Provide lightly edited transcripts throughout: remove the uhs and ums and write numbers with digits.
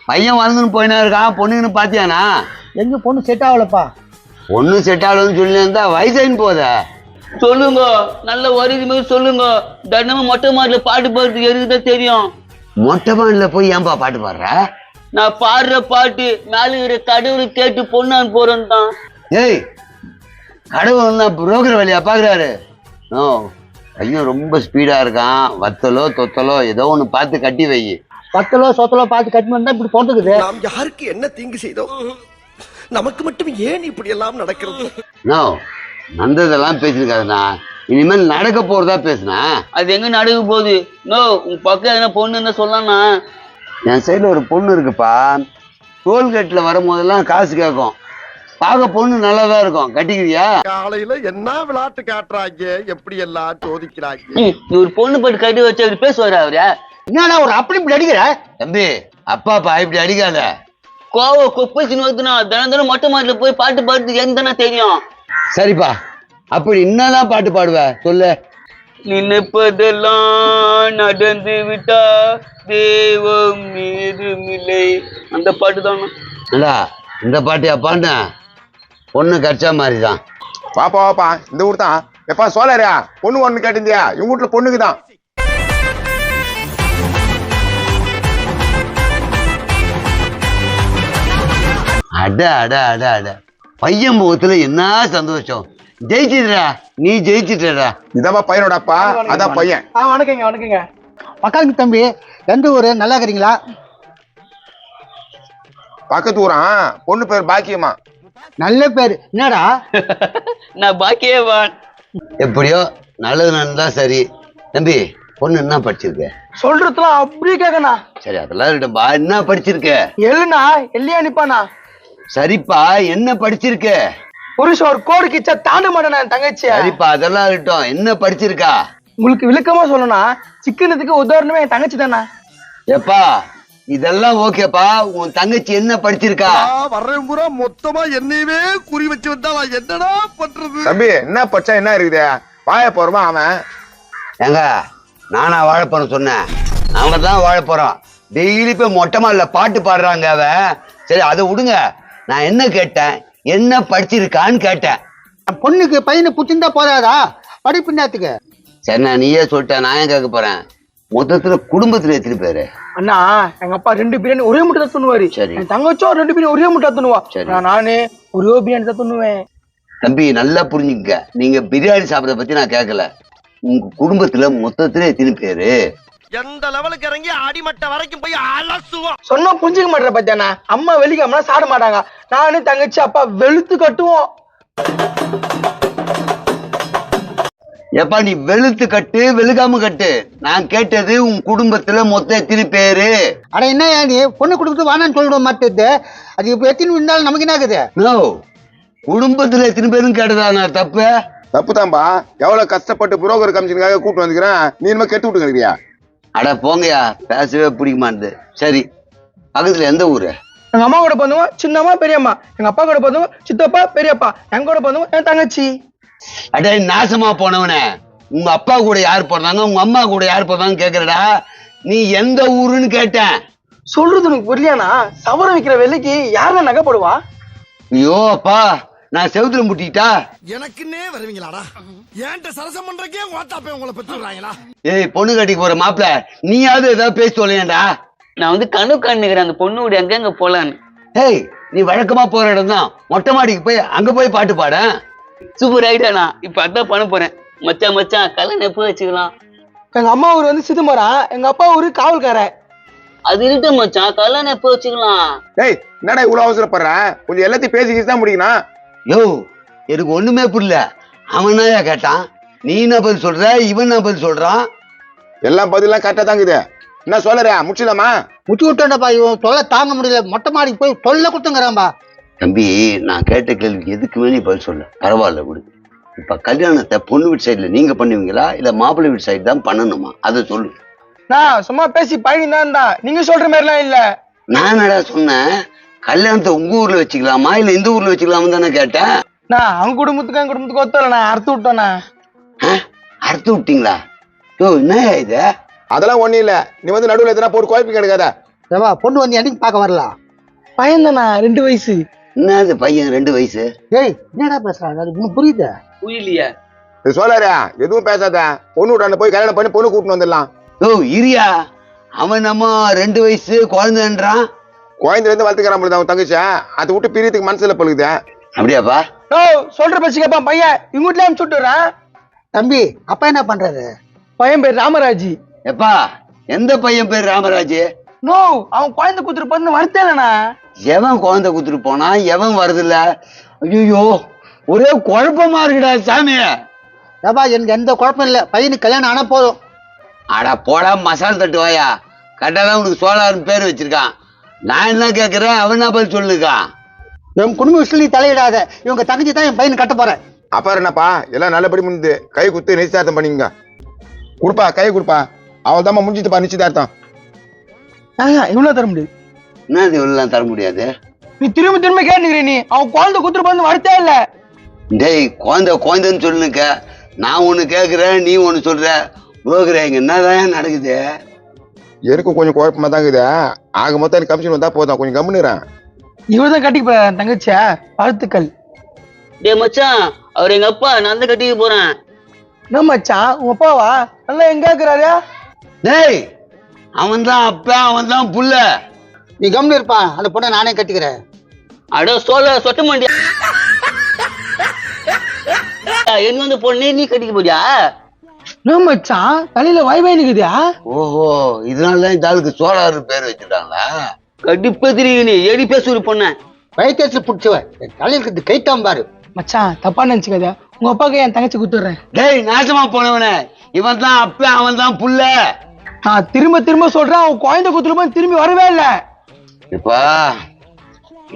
பையன் வளர்ந்துன்னு போயினா இருக்கான். பொண்ணுங்கன்னு பாத்தியானா? எங்க பொண்ணு செட் ஆகலப்பா. பொண்ணு செட் ஆகலன்னு சொல்லி இருந்தா வயசாயின்னு போத. சொல்லுங்க, நல்ல வருது மாதிரி சொல்லுங்க. தினமும் மொட்டை மாடல பாட்டு பாடுறதுக்கு எதுக்குதான் தெரியும். மொட்டை மாடில போய் ஏன்பா பாட்டு பாடுற? நான் பாடுற பாட்டு மேல இருக்கிற கடவுளை கேட்டு பொண்ணான் போறேன்னு தான். ஏய், கடவுள் தான் புரோக்கர் வேலையா பாக்குறாரு. ஓ, பையன் ரொம்ப ஸ்பீடா இருக்கான். வத்தலோ தொத்தலோ ஏதோ ஒண்ணு பார்த்து கட்டி வை. பத்தலோ சொத்தலோ பார்த்து கட்டி வந்தா இப்படி போட்டுக்குது. நாம் யாருக்கு என்ன தீங்கு செய்தோம்? நமக்கு மட்டும் ஏன் இப்படி எல்லாம் நடக்கிறது? நோ, நந்ததெல்லாம் பேசிருக்காதுண்ணா. இனிமேல் நடக்க போறதா பேசுனா. அது எங்க நடக்க போகுது? நோ, உங்க பக்கம் எதனா பொண்ணு என்ன சொல்லலாம்னா? என் சைடுல ஒரு பொண்ணு இருக்குப்பா. டோல்கேட்ல வரும்போதெல்லாம் காசு கேட்கும். பார்க்க பொண்ணு நல்லாதான் இருக்கும். கட்டிக்கிறியா? காலையில என்ன விளையாட்டு காட்டுறாங்க, எப்படி எல்லாம் சோதிக்கிறாங்க. நீ ஒரு பொண்ணு போட்டு கட்டி வச்சு அவரு பேசுவாரு. அவரு என்னடா ஒரு அப்படி இப்படி அடிக்கிற? தம்பி, அப்பாப்பா இப்படி அடிக்காத. கோவ கொப்பச்சின்னு வருதுனா தினம் தினம் மொட்டை மாடல போய் பாட்டு பாடுறதுக்கு எனக்கு தானே தெரியும். சரிப்பா, அப்படி என்னதான் பாட்டு பாடுவ சொல்லு. நினைப்பதெல்லாம் நடந்து விட்டா தெய்வம் மீதுமில்லை. அந்த பாட்டு தானே. ஏண்டா, இந்த பாட்டு அப்பான்னு பொண்ணு கடிச்சா மாதிரிதான். பாப்பா வாப்பா, இந்த ஊர் தான். எப்பா சோழரியா, பொண்ணு ஒண்ணு கேட்டிருந்தியா? இவங்க வீட்டுல பொண்ணுக்கு தான். அட அட அட அட, பையன் முகத்துல என்ன சந்தோஷம். ஜெயிச்சிடுறா, நீ ஜெயிச்சிட்டா. இதாப்பா பையனோட அப்பா, அதான் பையன். வணக்கங்க வணக்கங்க. பக்காங்க தம்பி, எந்த ஊரு? நல்லா இருக்கிறீங்களா? பக்கத்து ஊரான். பொண்ணு பேர் பாக்கியமா. நல்ல பேரு. என்னடா நான் பாக்கியவான். எப்படியோ நல்லது நடந்தா சரி. தம்பி, பொண்ணு என்ன படிச்சிருக்க? சொல்றதுலாம் அப்படியே கேக்கண்ணா. சரி, அதெல்லாம் இருக்கட்டும்பா. என்ன படிச்சிருக்க? எழுனா எல்லையா நிப்பானா? சரிப்பா, என்ன படிச்சிருக்க? புருஷன் ஒரு கோடு கிச்சா தாண்ட மாட்டேன் தங்கச்சி. சரிப்பா, அதெல்லாம் இருக்கட்டும். என்ன படிச்சிருக்கா? உங்களுக்கு விளக்கமா சொல்லணும்னா சிக்கனத்துக்கு உதாரணமே என் தங்கச்சி தானே. எப்பா, இதெல்லாம் ஓகேப்பா. உன் தங்கச்சி என்ன படிச்சிருக்கா? வர்றேன் பூரா மொத்தமா என்னையவே குறி வச்சு வந்தா நான் என்னடா பண்றது? தம்பி, என்ன படிச்சா என்ன இருக்குது? வாய போறமா அவன். ஏங்க, நானா வாழைப்பழம் சொன்னேன்? அவங்க தான் வாழ போறோம். டெய்லி போய் மொட்டை மாடல பாட்டு பாடுறாங்க அவ. சரி, அதை விடுங்க. நான் என்ன கேட்டேன்? என்ன படிச்சிருக்கான்னு கேட்டேன். பொண்ணுக்கு பையனை புத்திருந்தா போதாதா? படிப்பு நேரத்துக்கு. சரி, நான் நீயே சொல்லிட்டேன். நான் ஏன் கேட்க போறேன்? மொத்தத்துல குடும்பத்துல எத்தனை பேரு? அண்ணா, எங்க அப்பா 2 பிரியாணி ஒரே முட்டை தான் துண்ணுவாரு. சரி. என் தங்கச்சும் 2 பிரியாணி ஒரே முட்டை துண்ணுவா. சரி. நானு ஒரே பிரியாணி தான் துண்ணுவேன். தம்பி, நல்லா புரிஞ்சுக்க. நீங்க பிரியாணி சாப்பிட பத்தி நான் கேட்கல. உங்க குடும்பத்துல மொத்தத்துல எத்தனை பேரு? எந்த லெவலுக்கு இறங்கி அடிமட்ட வரைக்கும் போய் அலசுவோம். சொன்னா புரிஞ்சுக்க மாட்டேற பத்தியாண்ணா. அம்மா வெளிக்காம சாப்பிட மாட்டாங்க. நானு தங்கச்சி அப்பா வெளுத்து கட்டுவோம். எப்பா, நீ வெளுத்து கட்டு வெளுக்காம கட்டு. நான் கேட்டது உன் குடும்பத்துல மொத்தம் எத்தனை பேரு? அட என்ன நீ பொண்ணு கொடுத்து வானான்னு சொல்லிட மாட்டேது. அது இப்ப எத்தனை இருந்தாலும் நமக்கு என்ன ஆகுது? நோ, குடும்பத்துல எத்தனை பேரும் கேட்டதா நான் தப்பு? தப்புதான்பா. எவ்வளவு கஷ்டப்பட்டு புரோக்கர் கமிஷனுக்காக கூப்பிட்டு வந்துக்கிறேன். நீ இனிமே கெட்டு விட்டுக்கிறியா? அட போங்கயா, பேசவே பிடிக்க மாட்டேது. சரி, பக்கத்துல எந்த ஊரு? எங்க அம்மா கூட பிறந்தவங்க சின்னம்மா பெரியம்மா. எங்க அப்பா கூட பிறந்தவங்க சித்தப்பா பெரியப்பா. எங்க கூட பிறந்தவங்க என் தங்கச்சி. அடே நாசமா போனவனே, உங்க அப்பா கூட யார் பிறந்தாங்க, உங்க அம்மா கூட யார் பிறந்தாங்க கேக்குறடா. நீ எந்த ஊருன்னு கேட்டேன். சொல்றது உனக்கு புரியலனா? சவரம் விற்கிற வெள்ளைக்கு யாருன்னா நகைப்படுவா? ஐயோ அப்பா, நான் செவுத்துல முட்டிட்டா. எனக்குன்னே வருவீங்களாடா? ஏன்ட்ட சரசம் பண்றக்கே ஓட்டாப்பே உங்களை பெற்று விடுறாங்களா? ஏய், பொண்ணு கட்டிக்கு போற மாப்பிள்ள, நீயாவது ஏதாவது பேசி சொல்லேன்டா. நான் கனவு காணுகிறேன் அந்த பொண்ணு எங்க போலான்னு. ஏய், நீ வழக்கமா போற இடம் தான். மொட்டை மாடிக்கு போய் அங்க போய் பாட்டு பாட. சூப்பர் ஐடியாண்ணா. இப்ப அதான் பண்ண போறேன். மச்சான் மச்சான், கல்யாணம் எப்போ வச்சுக்கலாம்? எங்க அம்மா ஊர் வந்து சிதம்பரம், எங்க அப்பா ஊரு காவல்காரன். அது இருட்டு மச்சான், கல்யாணம் எப்போ வச்சுக்கலாம்? டேய், என்னடா இவ்வளவு அவசரப்படுற? கொஞ்சம் எல்லாத்தையும் பேசிக்கிட்டு தான் முடிக்கணும். யோ, எனக்கு ஒண்ணுமே புரியல. அவனா கேட்டான், நீ என்ன பதில் சொல்ற, இவன் என்ன பதில் சொல்றான்? எல்லாம் பதிலாம் கரெக்டா தான் இருக்குது. என்ன சோழரியா, முடிச்சிடலாமா? முட்டி விட்டோண்டப்பா. இவன் தொல்லை தாங்க முடியல. மொட்டை மாடிக்கு போய் தொல்லை கொடுத்துங்கிறான்பா. தம்பி, நான் கேட்ட கேள்விக்கு எதுக்குமே நீ பதில் சொல்ல. பரவாயில்ல விடு. இப்ப கல்யாணத்தை பொண்ணு வீட்டு சைடுல நீங்க பண்ணுவீங்களா, இல்ல மாப்பிள்ளை வீட்டு சைடு தான் பண்ணணுமா? அதை சொல்லு. நான் சும்மா பேசி பழகினான்டா. நீங்க சொல்ற மாதிரிலாம் இல்ல. நான் என்னடா சொன்னேன்? கல்யாணத்தை உங்க ஊர்ல வச்சுக்கலாமா, இல்ல இந்த ஊர்ல வச்சுக்கலாமா தானே கேட்டேன். நான் அவங்க குடும்பத்துக்கு என் குடும்பத்துக்கு ஒத்தல. நான் அறுத்து விட்டோண்ணா. அறுத்து விட்டீங்களா? யோ, என்ன இது? அதெல்லாம் ஒண்ணும் இல்ல. நீ வந்து நடுவில் எதனா போட்டு குழப்பி கிடக்காத. ஏப்பா பொண்ணு வந்து என்னைக்கு பார்க்க வரல? பையன் தானா 2 வயசு. என்னது பையன் 2 வயசு? ஏய் என்னடா பேசுறாங்க? அது இன்னும் புரியுது. புரியலையா? சோழரா எதுவும் பேசாத, பொண்ணு விட்டாண்ட போய் கல்யாணம் பண்ணி பொண்ணு கூட்டின்னு வந்துடலாம். ஓ இரியா, அவன் நம்ம 2 வயசு குழந்தைன்றான். குழந்தைல இருந்து வளர்த்துக்கிறான் பொழுது அவன் தங்கச்சா, அதை விட்டு பிரியத்துக்கு மனசுல பழுகுது. அப்படியாப்பா? ஓ சொல்ற பேசிக்கப்பா பையன் இவங்க வீட்டுல அனுப்பிச்சு விட்டுறேன். தம்பி அப்பா என்ன பண்றாரு? பையன் பேர் ராமராஜ். எப்பா எந்த பையன் பேர் ராமராஜ்? நோ அவன் குழந்தை குத்துரு பண்ணு வருத்தம் இல்லண்ணா. எவன் குழந்தை குத்துட்டு போனா, எவன் வருதுல்ல? ஐயோ ஒரே குழப்பமா இருக்குடா சாமி. ஏப்பா எனக்கு எந்த குழப்பம் இல்லை, பையனுக்கு கல்யாணம் ஆனா போதும். அடா போடா மசால் தட்டு வாயா, கரெக்டாதான் உனக்கு சோழாருன்னு பேர் வச்சிருக்கான். நான் என்ன கேட்கறேன், அவன் என்ன பதில் சொல்லுக்கான்? என் குடும்ப விஷயம் நீ தலையிடாத, இவங்க தங்கச்சி தான் என் பையனை கட்ட போறேன். அப்புறம் என்னப்பா எல்லாம் நல்லபடி முடிஞ்சு கை குத்து நிச்சயதார்த்தம் பண்ணிங்க. கொடுப்பா கை கொடுப்பா, அவள் தான் முடிஞ்சுட்டுப்பா நிச்சயதார்த்தம். இவ்வளவு தர முடியாது. என்னது இவ்வளவு தர முடியாது? நீ திரும்ப திரும்ப கேட்டுக்கிற, நீ அவன் குழந்தை குத்துரு பண்ணு வருத்தம் இல்ல. டேய் குழந்தைன்னு சொல்லுங்க, நான் ஒண்ணு கேட்கிறேன் நீ ஒண்ணு சொல்ற. புரோக்கர் இங்க என்னதான் நடக்குது? எனக்கும் கொஞ்சம் குழப்பமா தான் இருக்குது. ஆக மொத்தம் எனக்கு கமிஷன் வந்தா போதும், கொஞ்சம் கம்முனுறேன். இவதான் கட்டிக்க போற தங்கச்சியா, வாழ்த்துக்கள். டேய் மச்சான், அவர் எங்க அப்பா, நான் தான் கட்டிக்க போறேன். என்ன மச்சான் உங்க அப்பாவா? நல்லா எங்க இருக்கிறாரு? டேய் அவன் தான் அப்பா, அவன் தான் புள்ள. நீ கம்னு இருப்பா, அந்த பொண்ணை நானே கட்டிக்கிறேன். அட சொட்ட மாட்டியா? என்ன வந்து பொண்ணு நீ கட்டிக்க போறியா? என்ன மச்சான் தலையில வாய் நிக்குதா? ஓஹோ, இதனாலதான் இந்த ஆளுக்கு சோழாரு பேர் வச்சுட்டாங்களா? கண்டிப்பா தெரியும், நீ ஏடி பேச ஒரு பொண்ண வயிற்று பிடிச்சவன் தலையில் இருக்கிறது கைத்தான் பாரு. மச்சான் தப்பா நினைச்சுக்காத, உங்க அப்பாவுக்கு என் தங்கச்சி குத்துடுறேன். டேய் நாசமா போனவன, இவன் தான் அப்பா, அவன் தான் புள்ள. நான் திரும்ப திரும்ப சொல்றேன், அவன் குழந்தை குத்துரு திரும்பி வரவே இல்லை. இப்பா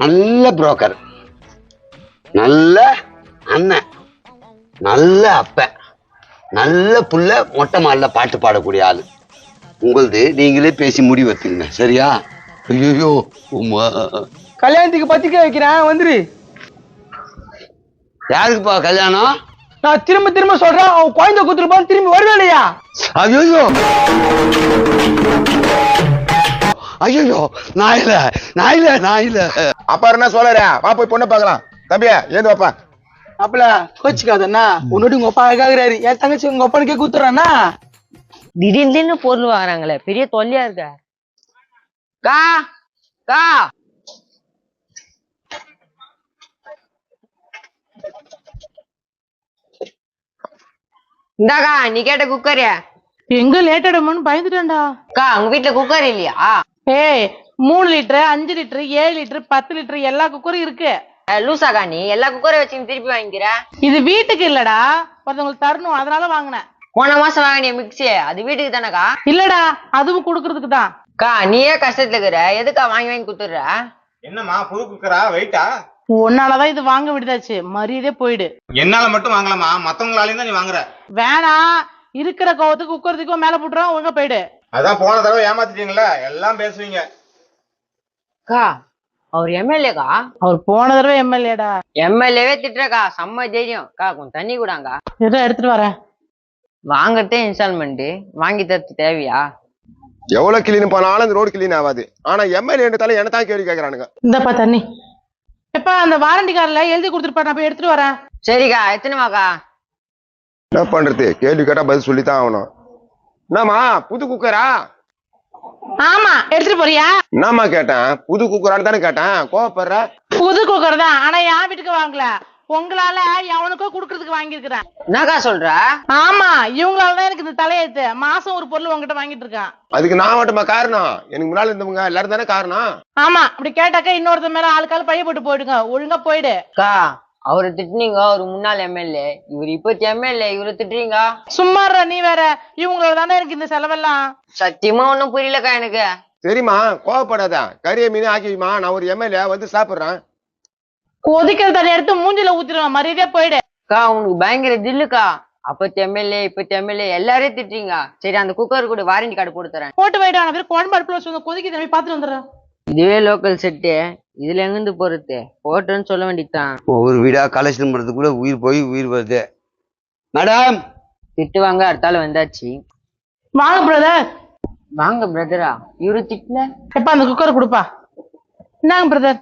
நல்ல புரோக்கர், நல்ல அண்ணன், நல்ல அப்ப, நல்ல புள்ள, மொட்டை மாடல பாட்டு பாடக்கூடிய ஆளு. உங்களது நீங்களே பேசி முடிவு வச்சுங்க, சரியா? ஐயோ உமா, கல்யாணத்துக்கு பத்திரிக்கை வைக்கிறேன், வந்துரு. யாருக்குப்பா கல்யாணம்? நான் திரும்ப திரும்ப சொல்றேன், அவன் குழந்தை குத்துரு திரும்பி வரவே இல்லையா? ஐயோ ஐயோ, நான் இல்ல. அப்பா என்ன சோழரா, வா போய் பொண்ணை பார்க்கலாம். தம்பியா ஏந்து வாப்பா. அப்பல கோச்சிக்காதண்ணா, உன்னோட உங்க அப்பா அழகாகிறாரு, என் தங்கச்சி உங்க அப்பனுக்கே குத்துறானா? திடீர்னு பொருள் வாங்குறாங்களே, பெரிய தொல்லையா இருக்க. கா கா இந்தாக்கா நீ கேட்ட குக்கர். எங்க லேட்டாடுமோன்னு பயந்துட்டேன்டா. அக்கா உங்க வீட்டுல குக்கர் இல்லையா? ஏய் 3 லிட்டர் 5 லிட்டர் 7 லிட்டர் 10 லிட்டர் எல்லா குக்கரும் இருக்கு. லூசாக்கா நீ எல்லா குக்கரையும் வச்சு திருப்பி வாங்கிக்கிற. இது வீட்டுக்கு இல்லடா, ஒருத்தவங்களுக்கு தரணும், அதனால வாங்கினேன். போன மாசம் வாங்கினிய மிக்சி அது வீட்டுக்கு தானக்கா? இல்லடா அதுவும் குடுக்கறதுக்கு தான். அக்கா நீயே கஷ்டத்துல இருக்கிற, எதுக்கா வாங்கி வாங்கி குடுத்துடுற? என்னம்மா புது குக்கரா? வெயிட்டா? உன்னாலதான் இது வாங்க விடுதாச்சு, மரியாதையே போயிடு. என்னால மட்டும் வாங்கலாமா? மத்தவங்களாலையும் தான் நீ வாங்குற. வேணாம், இருக்கிற கோவத்துக்கு குக்கறதுக்கும் மேல போட்டுறோம், ஒழுங்கா போயிடு. அதான் போன தடவை ஏமாத்திட்டீங்களா, எல்லாம் பேசுவீங்க. அக்கா அவர் எம்எல்ஏக்கா? அவர் போன தடவை எம்எல்ஏடா. எம்எல்ஏவே திட்டுறக்கா, செம்ம தைரியம். அக்கா கொஞ்சம் தண்ணி கூடாங்க. ஏதோ எடுத்துட்டு வரேன். வாங்கறதே இன்ஸ்டால்மெண்ட், வாங்கி தரது தேவையா? எவ்வளவு கிளீன் பண்ணாலும் அந்த ரோடு கிளீன் ஆகாது. ஆனா எம்எல்ஏ என்ன தான் கேள்வி கேட்கறானுங்க. இந்தப்பா தண்ணி. எப்பா அந்த வாரண்டி கார்டுல எழுதி கொடுத்துருப்பா, நான் போய் எடுத்துட்டு வரேன். சரிக்கா எத்தனைமாக்கா? என்ன பண்றது, கேள்வி கேட்டா பதில் சொல்லித்தான் ஆகணும். என்னம்மா புது குக்கரா? ஆமா எடுத்துட்டு போறியா? என்னம்மா கேட்டேன், புது குக்கரான்னு தானே கேட்டேன், கோவப்படுற? புது குக்கர் தான், ஆனா என் வீட்டுக்கு வாங்கல, உங்களால எவனுக்கோ குடுக்கறதுக்கு வாங்கிருக்கிறேன். என்னக்கா சொல்ற? ஆமா இவங்களாலதான் எனக்கு இந்த தலையெழுத்து. மாசம் ஒரு பொருள் உங்ககிட்ட வாங்கிட்டு இருக்கான். அதுக்கு நான் மட்டுமா காரணம்? எனக்கு முன்னால இருந்தவங்க எல்லாரும் தானே காரணம். ஆமா அப்படி கேட்டாக்கா இன்னொருத்த மேல ஆளுக்கால பழைய போட்டு போயிடுங்க, ஒழுங்கா போயிடு. அக்கா அவரை திட்டுனீங்க, ஒரு முன்னாள் எம்எல்ஏ, இவர் இப்பத்தி எம்எல்ஏ, இவரை திட்டுறீங்க. சும்மாறா நீ வேற, இவங்களோட தானே எனக்கு இந்த செலவெல்லாம். சத்தியமா ஒன்னும் புரியலக்கா எனக்கு. சரிம்மா கோவப்படாத, கறிய மீன் ஆக்கிமா, நான் ஒரு எம்எல்ஏ வந்து சாப்பிடுறேன். கொதிக்கிற தண்ணி எடுத்து மூஞ்சில ஊத்திடுவேன், மரியாதையா போயிடு. அக்கா உனக்கு பயங்கர தில்லுக்கா, அப்பத்தி எம்எல்ஏ இப்பத்தி எம்எல்ஏ எல்லாரையும் திட்டுறீங்க. சரி அந்த குக்கர் கூட வாரண்டி கார்டு போட்டு தரேன். போட்டு போயிடு, நான் பேர் குழம்பு அடுப்புல வச்சு கொதிக்க தண்ணி பாத்துட்டு வந்துடுறேன். இதுவே லோக்கல் செட்டு, இதுல எங்கிருந்து போறது? போட்டோன்னு சொல்ல வேண்டியதுதான். ஒவ்வொரு வீடா கலெக்ஷன் பண்றதுக்குள்ள உயிர் போய் உயிர் வருது. மேடம் திட்டுவாங்க, அடுத்தால வந்தாச்சு. வாங்க பிரதர். வாங்க பிரதரா, இவரு திட்டல. எப்ப அந்த குக்கரை கொடுப்பா. இந்தாங்க பிரதர்.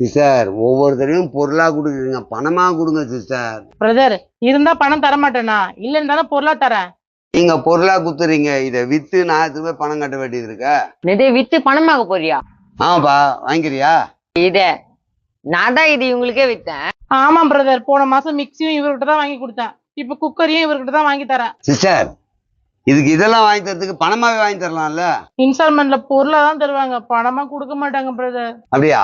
சிஸ்டர் ஒவ்வொருத்தரையும் பொருளா கொடுக்குறீங்க, பணமா கொடுங்க சிஸ்டர். பிரதர் இருந்தா பணம் தர மாட்டேனா, இல்லன்னு தானே பொருளா தரேன். நீங்க பொருளா குத்துறீங்க, இதை வித்து நான் எடுத்து பணம் கட்ட வேண்டியது இருக்கா? இதை வித்து பணமாக போறியா? ஆமாப்பா, வாங்கிக்கிறியா? இத நான் தான் இது இவங்களுக்கே வித்தேன். ஆமா பிரதர், போன மாசம் மிக்சியும் இவர்கிட்ட தான் வாங்கி கொடுத்தேன். இப்ப குக்கரையும் இவர்கிட்ட தான் வாங்கி தரேன். சிஸ்டர் இதுக்கு இதெல்லாம் வாங்கி தரதுக்கு பணமாவே வாங்கி தரலாம்ல. இன்ஸ்டால்மெண்ட்ல பொருளா தான் தருவாங்க, பணமா கொடுக்க மாட்டாங்க பிரதர். அப்படியா?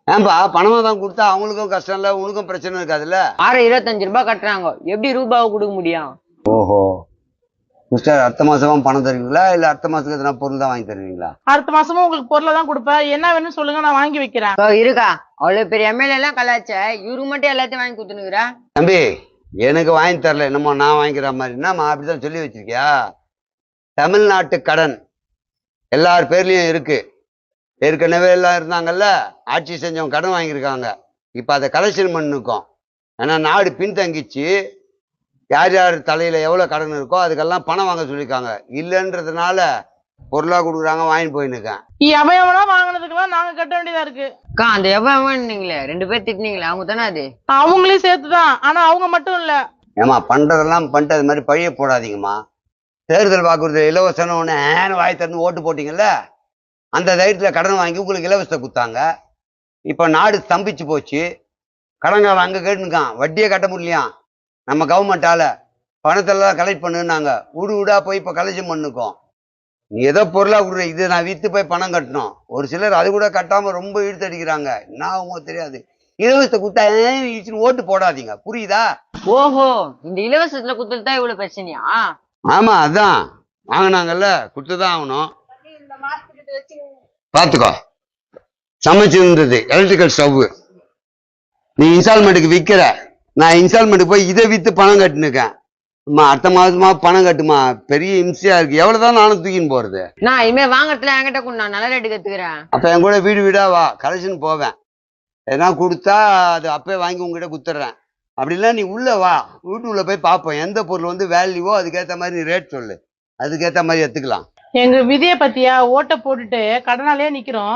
ஏன்பா பணமா தான் கொடுத்தா அவங்களுக்கும் கஷ்டம் இல்ல, உனக்கும் பிரச்சனை இருக்காதுல்ல? 25 ரூபாய் கட்டுறாங்க, எப்படி ரூபாவை கொடுக்க முடியும்? ஓஹோ சிஸ்டர், அடுத்த மாசமா பணம் தருவீங்களா இல்ல அடுத்த மாசத்துக்கு எதனா பொருள் தான் வாங்கி தருவீங்களா? அடுத்த மாசமும் உங்களுக்கு பொருளை தான் கொடுப்பேன். என்ன வேணும்னு சொல்லுங்க, நான் வாங்கி வைக்கிறேன். இருக்கா அவ்வளவு பெரிய எம்எல்ஏ எல்லாம் கலாச்ச, இவரு மட்டும் எல்லாத்தையும் வாங்கி கொடுத்துனுக்குறா. தம்பி எனக்கு வாங்கி தரல, என்னமோ நான் வாங்கிக்கிற மாதிரி. என்னம்மா அப்படிதான் சொல்லி வச்சிருக்கியா? தமிழ்நாட்டு கடன் எல்லார் பேர்லயும் இருக்கு. ஏற்கனவே எல்லாம் இருந்தாங்கல்ல, ஆட்சி செஞ்சவங்க கடன் வாங்கியிருக்காங்க. இப்ப அதை கலெக்ஷன் பண்ணிருக்கோம். ஏன்னா நாடு பின்தங்கிச்சு, யார் யார் தலையில எவ்வளவு கடன் இருக்கோ அதுக்கெல்லாம் பணம் வாங்க சொல்லியிருக்காங்க. இல்லைன்றதுனால பொருளா கொடுக்குறாங்க, வாங்கிட்டு போயின்னுக்கேன். எவனா வாங்கினதுக்கெல்லாம் நாங்க கட்ட வேண்டியதா இருக்கு. அந்த எவ்வளவுங்களே 2 பேர் திட்டினீங்களே, அவங்க தானே அது? அவங்களையும் சேர்த்துதான், ஆனா அவங்க மட்டும் இல்ல. ஏமா பண்றதெல்லாம் பண்ணிட்டு அது மாதிரி பழிய போடாதீங்கம்மா. தேர்தல் வாக்குறுதி இலவசம் ஒன்று வாய் திறந்து ஓட்டு போட்டீங்கல்ல, அந்த தைரியத்துல கடன் வாங்கி உங்களுக்கு இலவசத்தை கொடுத்தாங்க. இப்ப நாடு ஸ்தம்பிச்சு போச்சு, கடன்காரன் அங்க கேட்டுருக்கான், வட்டியை கட்ட முடியலையாம். நம்ம கவர்மெண்டால பணத்தெல்லாம் கலெக்ட் பண்ணுனாங்க, வீடு வீடா போய் இப்ப கலெக்ஷன் பண்ணிருக்கோம். நீ ஏதோ பொருளா கொடுற, இது நான் வித்து போய் பணம் கட்டணும். ஒரு சிலர் அது கூட கட்டாம ரொம்ப இழுத்தடிக்கிறாங்க, என்ன ஆகுமோ தெரியாது. இலவசத்தை கொடுத்தா ஓட்டு போடாதீங்க, புரியுதா? ஓஹோ, இந்த இலவசத்துல குத்துதான் இவ்வளவு பிரச்சனையா? ஆமா, அதான் வாங்கினாங்கல்ல, கொடுத்துதான் ஆகணும். பாத்துக்கோ, சமைச்சிருந்தது எலக்ட்ரிக்கல் ஸ்டவ் நீ இன்ஸ்டால்மெண்ட்டுக்கு விற்கிற, நான் இன்ஸ்டால்மெண்ட்டுக்கு போய் இதை வித்து பணம் கட்டுனுக்கேன். அடுத்த மாசமா பணம் கட்டுமா, பெரிய இம்சையா இருக்கு. எவ்வளவுதான் நானும் தூக்கின்னு போறது? நான் இனிமே வாங்கறதுல என்கிட்ட கொண்டு நான் நல்ல ரேட்டு கத்துக்கிறேன். அப்ப என் கூட வீடு வீடா வா, கலெக்ஷன் போவேன். எதனா கொடுத்தா அது அப்பயே வாங்கி உங்ககிட்ட குத்துறேன். அப்படி இல்லை நீ உள்ள வா, வீட்டுக்குள்ள போய் பார்ப்போம். எந்த பொருள் வந்து வேல்யூவோ அதுக்கேற்ற மாதிரி நீ ரேட் சொல்லு, அதுக்கேற்ற மாதிரி எடுத்துக்கலாம். எங்க விதிய பத்தியா, ஓட்ட போட்டுட்டு கடனாலே நிக்கிறோம்.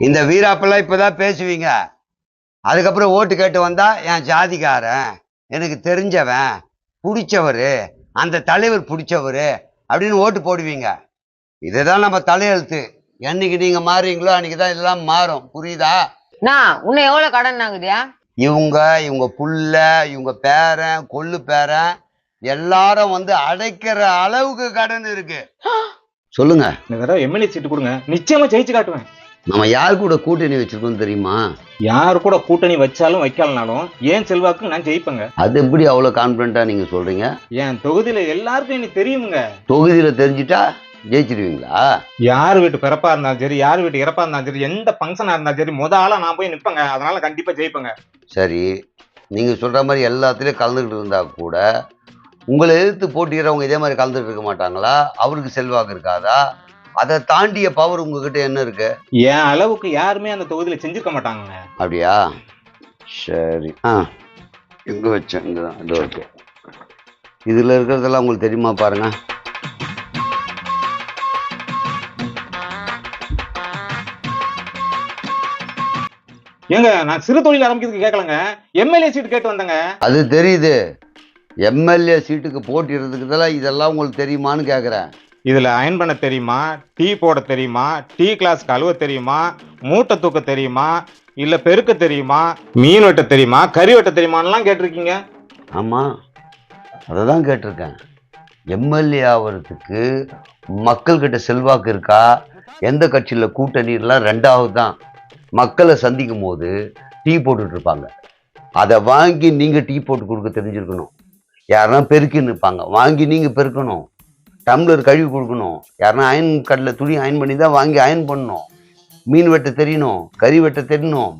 இந்த வீராப்பெல்லாம் இப்பதான் பேசுவீங்க, அதுக்கப்புறம் ஓட்டு கேட்டு வந்தா என் ஜாதிக்காரன், எனக்கு தெரிஞ்சவன், பிடிச்சவரு, அந்த தலைவர் பிடிச்சவரு அப்படின்னு ஓட்டு போடுவீங்க. இதுதான் நம்ம தலையெழுத்து. என்னைக்கு நீங்க மாறுறீங்களோ அன்னைக்குதான் இதெல்லாம் மாறும், புரியுதா? உன்னை எவ்வளவு கடன் ஆகுதியா? இவங்க புள்ள, இவங்க பேரன், கொள்ளு பேரன் எல்லாரும் வந்து அடைக்கிற அளவுக்கு கடன் இருக்கு. சொல்லுங்க. இந்த தடவை எம்எல்ஏ சீட்டு கொடுங்க, நிச்சயமா ஜெயிச்சு காட்டுவேன். நம்ம யார் கூட கூட்டணி வச்சிருக்கோம் தெரியுமா? யாரு கூட கூட்டணி வச்சாலும் வைக்கலனாலும் ஏன் செல்வாக்கு நான் ஜெயிப்பேங்க. அது எப்படி அவ்வளவு கான்பிடண்டா நீங்க சொல்றீங்க? என் தொகுதியில எல்லாருக்கும் எனக்கு தெரியுமுங்க. தொகுதியில தெரிஞ்சுட்டா ஜெயிச்சிருவீங்களா? யார் வீட்டு பிறப்பா இருந்தாலும் சரி, யார் வீட்டு இறப்பா இருந்தாலும் சரி, எந்த ஃபங்க்ஷனா இருந்தாலும் சரி, ஆளா நான் போய் நிற்பேங்க. அதனால கண்டிப்பா ஜெயிப்பேங்க. சரி, நீங்க சொல்ற மாதிரி எல்லாத்துலயும் கலந்துகிட்டு இருந்தா கூட உங்களை எதிர்த்து போட்டிக்கிறவங்க இதே மாதிரி கலந்துட்டு இருக்க மாட்டாங்களா? அவருக்கு செல்வாக்கு இருக்காதா? அதை தாண்டிய பவர் உங்ககிட்ட என்ன இருக்கு? என் அளவுக்கு யாருமே அந்த தொகுதியில செஞ்சிருக்க மாட்டாங்க. அப்படியா? சரி, எங்க வச்சேன், இங்கதான் இது இருக்கு. இதுல இருக்கிறதெல்லாம் உங்களுக்கு தெரியுமா பாருங்க. ஏங்க, நான் சிறு தொழில் ஆரம்பிக்கிறதுக்கு கேட்கலங்க, எம்எல்ஏ சீட்டு கேட்டு வந்தேங்க. அது தெரியுது, எம்எல்ஏ சீட்டுக்கு போட்டிடுறதுக்கு இதெல்லாம் உங்களுக்கு தெரியுமான்னு கேக்குறேன். இதுல அயன் பண்ண தெரியுமா, டீ போட தெரியுமா, டீ கிளாஸ் கழுவ தெரியுமா, மூட்டை தூக்க தெரியுமா, இல்ல பெருக்க தெரியுமா, மீன் வெட்ட தெரியுமா, கறி வெட்ட தெரியுமான்லாம் கேட்டிருக்கீங்க. ஆமா, அததான் கேட்டிருக்கேன். எம்எல்ஏ ஆகிறதுக்கு மக்கள்கிட்ட செல்வாக்கு இருக்கா, எந்த கட்சியில கூட்டணிலாம் ரெண்டாவது தான். மக்களை சந்திக்கும் போது டீ போட்டுட்டு இருப்பாங்க, அதை வாங்கி நீங்க டீ போட்டு கொடுக்க தெரிஞ்சிருக்கணும். யாருன்னா பெருக்கின்னு இருப்பாங்க, வாங்கி நீங்க பெருக்கணும். டம்ளர் கழுவி கொடுக்கணும். யாருன்னா அயன் கடையில் துணி அயன் பண்ணி தான் வாங்கி அயன் பண்ணணும். மீன் வெட்ட தெரியணும், கறி வெட்ட தெரியணும்,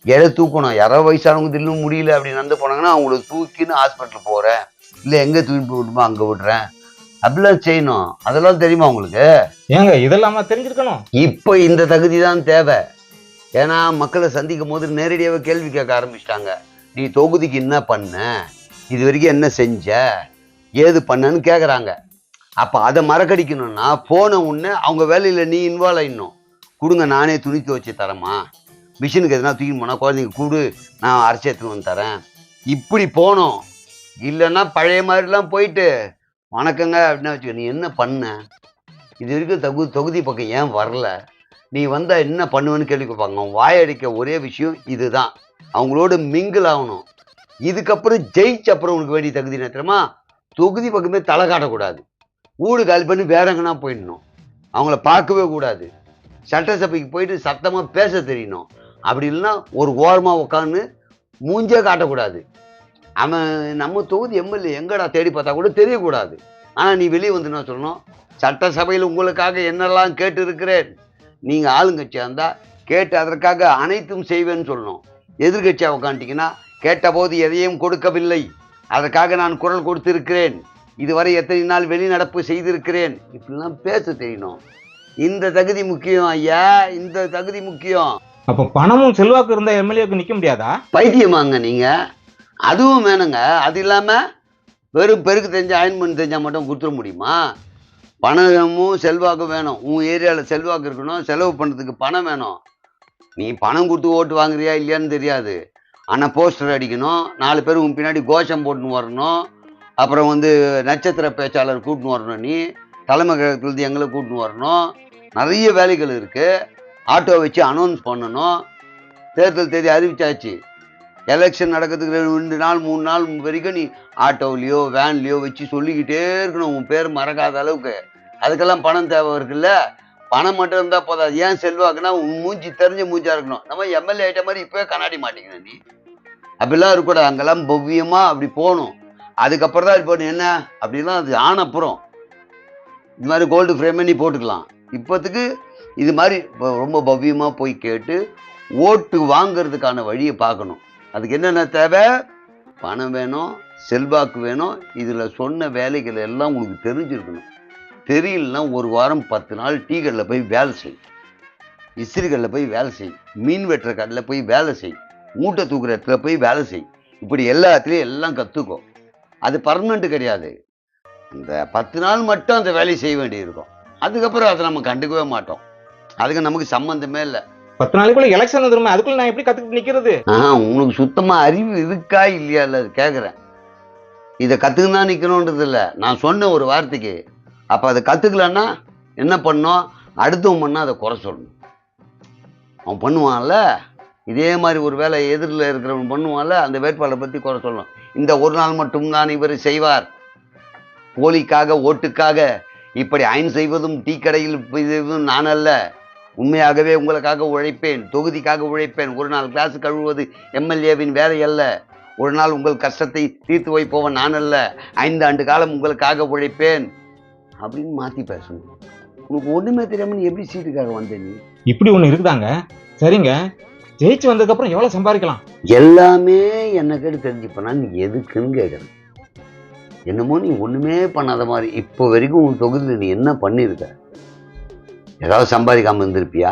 எடை தூக்கணும். யாராவது வயசானவங்க திடீர்னு முடியல அப்படின்னு நடந்து போனாங்கன்னா அவங்களுக்கு தூக்கின்னு ஹாஸ்பிட்டல் போகிறேன், இல்லை எங்கே தூக்கி விட்டுமா அங்கே விடுறேன், அப்படிலாம் செய்யணும். அதெல்லாம் தெரியுமா உங்களுக்கு? ஏங்க இதெல்லாமா தெரிஞ்சிருக்கணும்? இப்போ இந்த தகுதி தான் தேவை. ஏன்னா மக்களை சந்திக்கும் போது நேரடியாகவே கேள்வி கேட்க ஆரம்பிச்சிட்டாங்க. நீ தொகுதிக்கு என்ன பண்ண, இது வரைக்கும் என்ன செஞ்ச, ஏது பண்ணன்னு கேட்குறாங்க. அப்போ அதை மறக்கடிக்கணும்னா போன உடனே அவங்க வேலையில் நீ இன்வால்வ் ஆகிடணும். கொடுங்க நானே துணி துவைச்சி தரேம்மா, மிஷினுக்கு எதுனா தூக்கி போனால் குழந்தைங்க கூடு நான் அரைச்சி எடுத்துன்னு வந்து தரேன், இப்படி போகணும். இல்லைன்னா பழைய மாதிரிலாம் போயிட்டு வணக்கங்க அப்படின்னா வச்சுக்க, நீ என்ன பண்ண, இது வரைக்கும் தொகுதி பக்கம் ஏன் வரல, நீ வந்தால் என்ன பண்ணுவேன்னு கேள்வி கேட்பாங்க. வாயடிக்க ஒரே விஷயம் இதுதான், அவங்களோட மிங்கிள் ஆகணும். இதுக்கப்புறம் ஜெயிச்ச அப்புறம் உனக்கு வேண்டிய தகுதி என்ன தெரியுமா, தொகுதி பக்கமே தலை காட்டக்கூடாது, ஊடு காலி பண்ணி வேற எங்கன்னா போயிடணும், அவங்கள பார்க்கவே கூடாது, சட்டசபைக்கு போயிட்டு சத்தமாக பேச தெரியணும். அப்படி இல்லைன்னா ஒரு ஓரமாக உட்காந்து மூஞ்சே காட்டக்கூடாது. அவன் நம்ம தொகுதி எம்எல்ஏ எங்கடா தேடி பார்த்தா கூட தெரியக்கூடாது. ஆனால் நீ வெளியே வந்து என்ன சொல்லணும், சட்டசபையில் உங்களுக்காக என்னெல்லாம் கேட்டு இருக்கிறேன், நீங்கள் ஆளுங்கட்சியாக இருந்தால் கேட்டு அதற்காக அனைத்தும் செய்வேன்னு சொல்லணும். எதிர்கட்சியாக உட்காந்துட்டிங்கன்னா கேட்டபோது எதையும் கொடுக்கவில்லை, அதற்காக நான் குரல் கொடுத்திருக்கிறேன், இதுவரை எத்தனை நாள் வெளிநடப்பு செய்திருக்கிறேன், இப்படிலாம் பேச தெரியணும். இந்த தகுதி முக்கியம் ஐயா, இந்த தகுதி முக்கியம். அப்ப பணமும் செல்வாக்கு இருந்த எம்எல்ஏக்கு நிக்க முடியாதா? பைத்தியமாங்க நீங்க, அதுவும் வேணுங்க. அது இல்லாமல் வெறும் பெருக்கு தெரிஞ்ச அயன்மெண்ட் தெரிஞ்சால் மட்டும் கொடுத்துட முடியுமா? பணமும் செல்வாக்கும் வேணும். உன் ஏரியாவில் செல்வாக்கு இருக்கணும், செலவு பண்ணுறதுக்கு பணம் வேணும். நீ பணம் கொடுத்து ஓட்டு வாங்குறியா இல்லையான்னு தெரியாது, ஆனால் போஸ்டர் அடிக்கணும், 4 பேர் உன் பின்னாடி கோஷம் போட்டுன்னு வரணும், அப்புறம் நட்சத்திர பேச்சாளர் கூட்டின்னு வரணும், நீ தலைமை கழகத்துலேருந்து எங்களை கூட்டின்னு வரணும், நிறைய வேலைகள் இருக்குது. ஆட்டோ வச்சு அனௌன்ஸ் பண்ணணும். தேர்தல் தேதி அறிவிச்சாச்சு, எலெக்ஷன் நடக்கிறதுக்கு 2 நாள் 3 நாள் வரைக்கும் நீ ஆட்டோவிலையோ வேன்லையோ வச்சு சொல்லிக்கிட்டே இருக்கணும், உன் பேர் மறக்காத அளவுக்கு. அதுக்கெல்லாம் பணம் தேவை இருக்குல்ல. பணம் மட்டும் இருந்தால் போதாது. ஏன் செல்வாக்குன்னா உன் மூஞ்சி தெரிஞ்ச மூஞ்சா இருக்கணும். நம்ம எம்எல்ஏ ஆகிட்ட மாதிரி இப்போவே கண்ணாடி மாட்டேங்கிறேன் நீ, அப்படிலாம் இருக்கக்கூடாது. அங்கெல்லாம் பவ்யமாக அப்படி போகணும். அதுக்கப்புறம் தான் இப்போ என்ன அப்படிலாம் அது ஆனப்புறம் இது மாதிரி கோல்டு ஃப்ரேமே நீ போட்டுக்கலாம். இப்போத்துக்கு இது மாதிரி ரொம்ப பவ்யமாக போய் கேட்டு ஓட்டு வாங்கிறதுக்கான வழியை பார்க்கணும். அதுக்கு என்னென்ன தேவை, பணம் வேணும், செல்வாக்கு வேணும். இதில் சொன்ன வேலைகள் எல்லாம் உங்களுக்கு தெரிஞ்சிருக்கணும். தெரியலன்னா 1 வாரம் 10 நாள் டீ கடையில் போய் வேலை செய், இஸ்திரி கடையில் போய் வேலை செய், மீன் வெட்டுற கடையில் போய் வேலை செய், மூட்டை தூக்குற இடத்துல போய் வேலை செய். இப்படி எல்லாத்துலேயும் எல்லாம் கற்றுக்கோ. அது பர்மனெண்ட்டு கிடையாது. இந்த 10 நாள் மட்டும் அந்த வேலையை செய்ய வேண்டியிருக்கும். அதுக்கப்புறம் அதை நம்ம கண்டுக்கவே மாட்டோம். அதுக்கு நமக்கு சம்மந்தமே இல்லை. 10 நாளைக்குள்ள எலெக்ஷன் வந்துருமே, அதுக்குள்ள நான் எப்படி கத்துக்கிட்டு நிக்கிறது? உங்களுக்கு சுத்தமாக அறிவு இருக்கா இல்லையா இல்லை கேட்குறேன். இதை கற்றுக்கு தான் நிற்கணுன்றது இல்லை, நான் சொன்ன ஒரு வார்த்தைக்கு. அப்போ அதை கற்றுக்கலன்னா என்ன பண்ணோம், அடுத்தவன் பண்ணால் அதை குறை சொல்லணும். அவன் பண்ணுவான்ல இதே மாதிரி ஒரு வேலை எதிரில் இருக்கிறவன் பண்ணுவான்ல, அந்த வேட்பாளரை பற்றி குறை சொல்லணும். இந்த ஒரு நாள் மட்டும்தான் இவர் செய்வார், போலிக்காக ஓட்டுக்காக இப்படி அயன் செய்வதும் டீ கடையில் செய்வதும் நான் அல்ல, உண்மையாகவே உங்களுக்காக உழைப்பேன், தொகுதிக்காக உழைப்பேன். ஒரு நாள் கிளாஸ் கழுவுவது எம்எல்ஏவின் வேலை அல்ல, ஒரு நாள் உங்கள் கஷ்டத்தை தீர்த்து வைப்பவன் நான் அல்ல, 5 ஆண்டு காலம் உங்களுக்காக உழைப்பேன் அப்படின்னு மாற்றி பேசணும். உனக்கு ஒன்றுமே தெரியாமல் நீ எப்படி சீட்டுக்காக வந்த நீ? இப்படி ஒன்று இருக்குதாங்க. சரிங்க, ஜெயிச்சு வந்ததுக்கப்புறம் எவ்வளோ சம்பாதிக்கலாம்? எல்லாமே என்ன கேட்டு தெரிஞ்சுப்பனா நீ எதுக்குன்னு கேட்குறேன். என்னமோ நீ ஒன்றுமே பண்ணாத மாதிரி. இப்போ வரைக்கும் உன் தொகுதியில் நீ என்ன பண்ணியிருக்க? ஏதாவது சம்பாதிக்காமல் இருந்திருப்பியா?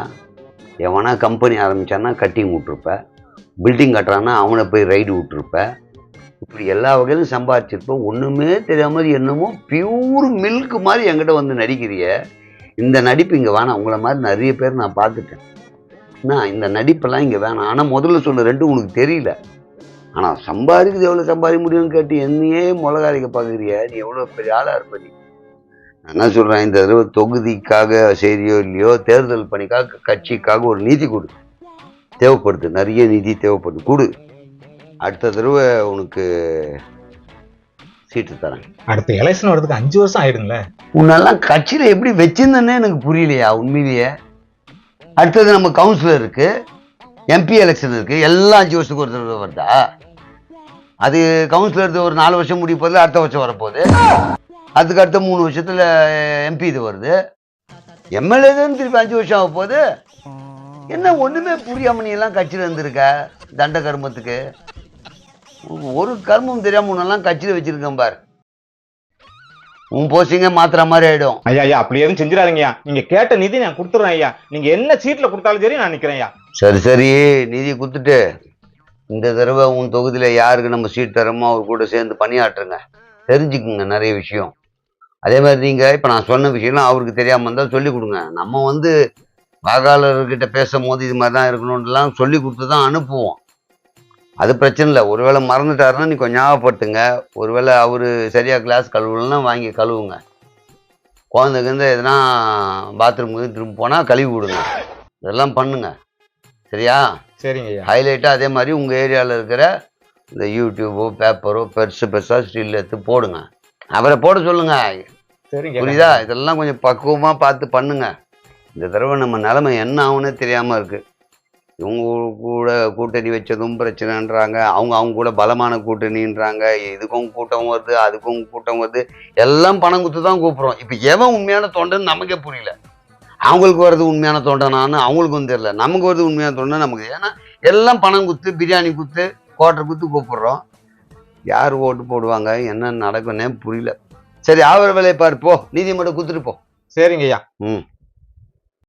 எவனா கம்பெனி ஆரம்பித்தான்னா கட்டிங் விட்ருப்ப, பில்டிங் கட்டுறான்னா அவனை போய் ரைடு விட்டுருப்ப, இப்படி எல்லா வகையிலும் சம்பாதிச்சிருப்ப. ஒன்றுமே தெரியாமல் என்னமோ பியூர் மில்க் மாதிரி என்கிட்ட வந்து நடிக்கிறிய. இந்த நடிப்பு இங்கே வேணாம். உங்களை மாதிரி நிறைய பேர் நான் பார்த்துட்டேன். இந்த நடிப்பெல்லாம் இங்கே வேணாம். ஆனால் முதல்ல சொன்ன 2 உனக்கு தெரியல. ஆனால் சம்பாதிக்கிறது எவ்வளோ சம்பாதிக்க முடியும்னு கேட்டு என்னையே முளகாரிக்க பார்க்குறிய. நீ எவ்வளோ பெரிய ஆளாக இருப்ப நீ. நான் என்ன சொல்கிறேன், இந்த தடவை தொகுதிக்காக சரியோ இல்லையோ, தேர்தல் பணிக்காக கட்சிக்காக ஒரு நிதி கொடு. தேவைப்படுது, நிறைய நிதி தேவைப்படுது, கொடு. அடுத்த தடவை உனக்கு சீட்டு தரேன். அடுத்த எலெக்ஷன் வரதுக்கு 5 வருஷம் ஆயிடுங்களே. உன்னெல்லாம் கட்சியில் எப்படி வச்சிருந்தேன்னே எனக்கு புரியலையா உண்மையிலேயே. அடுத்தது நம்ம கவுன்சிலர் இருக்கு, எம்பி எலெக்ஷன் இருக்கு, எல்லாம் 5 வருஷத்துக்கு ஒரு தடவை வருதா? அது கவுன்சிலர் ஒரு 4 வருஷம் முடிய போகுது, அடுத்த வருஷம் வரப்போகுது. அதுக்கு அடுத்த 3 வருஷத்துல எம்பி இது வருது, எம்எல்ஏ தான் திருப்பி 5 வருஷம் ஆக போகுது. என்ன ஒண்ணுமே புரியாம நீ எல்லாம் கட்சியில் இருந்திருக்க தண்ட கர்மத்துக்கு. ஒரு கர்மம் தெரியாம உன்னெல்லாம் கட்சியில் வச்சிருக்கேன் பார். உன் போஸ்டிங்க மாத்திர மாதிரி ஆயிடும். ஐயா அப்படி எதுவும் செஞ்சிடாதீங்கய்யா. நீங்க கேட்ட நிதி நான் கொடுத்துறேன் ஐயா. நீங்க என்ன சீட்ல கொடுத்தாலும் சரி நான் நிக்கிறேன் ஐயா. சரி நிதி கொடுத்துட்டு இந்த தடவை உன் தொகுதியில் யாருக்கு நம்ம சீட் தரமோ அவர் கூட சேர்ந்து பணியாற்றுங்க. தெரிஞ்சுக்குங்க நிறைய விஷயம். அதே மாதிரி நீங்கள் இப்போ நான் சொன்ன விஷயம்லாம் அவருக்கு தெரியாமல் இருந்தால் சொல்லி கொடுங்க. நம்ம வந்து வாக்காளர்கிட்ட பேசும்போது இது மாதிரி தான் இருக்கணும்லாம் சொல்லி கொடுத்து தான் அனுப்புவோம். அது பிரச்சனை இல்லை. ஒருவேளை மறந்துட்டாருன்னா நீ கொஞ்சம் ஞாபகப்படுத்துங்க. ஒருவேளை அவர் சரியாக கிளாஸ் கழுவுலாம் வாங்கி கழுவுங்க. குழந்தைக்கு எதுனா பாத்ரூமுக்கு திரும்ப போனால் கழுவி விடுங்க. இதெல்லாம் பண்ணுங்க. சரியா? சரிங்க ஐயா. ஹைலைட்டாக அதே மாதிரி உங்கள் ஏரியாவில் இருக்கிற இந்த யூடியூபோ பேப்பரோ பெருசாக ஸ்டில் எடுத்து போடுங்க. அவரை போட சொல்லுங்க. சரிங்க. புரியுதா? இதெல்லாம் கொஞ்சம் பக்குவமாக பார்த்து பண்ணுங்க. இந்த தடவை நம்ம நிலைமை என்ன ஆகுன்னே தெரியாமல் இருக்கு. இவங்க கூட கூட்டணி வச்சதும் பிரச்சனைன்றாங்க, அவங்க கூட பலமான கூட்டணின்றாங்க. இதுக்கும் கூட்டம் வருது, அதுக்கும் கூட்டம் வருது. எல்லாம் பணம் கொடுத்து தான் கூப்பிட்றோம். இப்போ எவன் உண்மையான தொண்டன் நமக்கே புரியல. அவங்களுக்கு வர்றது உண்மையான தொண்டனான்னு அவங்களுக்கும் தெரியல, நமக்கு வருது உண்மையான தொண்டன் நமக்கு. ஏன்னா எல்லாம் பணம் கொடுத்து பிரியாணி கொடுத்து குவார்டர் கொடுத்து கூப்பிடுறோம். யார் ஓட்டு போடுவாங்க, என்ன நடக்குன்னே புரியல. சரி, ஆவர வேலையை பாரு, போ நீதிமன்றம் கொடுத்துட்டு போ. சரிங்க ஐயா. ம்.